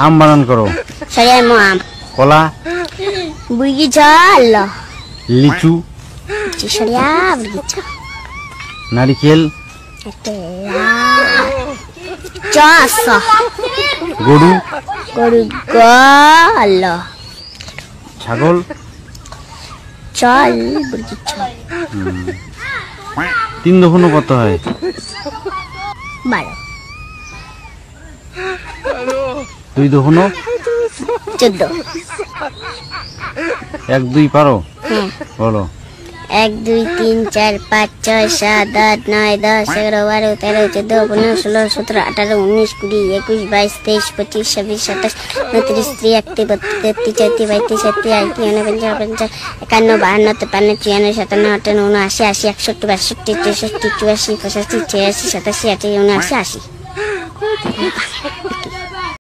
আম বানান করো। সরিয়া মো আম। কলা। বুড়ি জল। লিচু। সরিয়া বুড়ি জল। নারিকেল। চাষ। গরু। গরু গল। ছাগল। চল বুড়ি চল। 3 দফন কত হয়? 12। 2 দফন 14। 1 2 পারো? হ্যাঁ বলো। 1 2 3 4 5 6 7 8 9 10 11 12 13 14 15 16 17 18 19 20 21 22 23 25 26 27 29 30 31 32 33 34 35 36 37 38 39 40 51 52 53 54 55 56 57 58 61 62 63 64 65 86 87 88 89 80।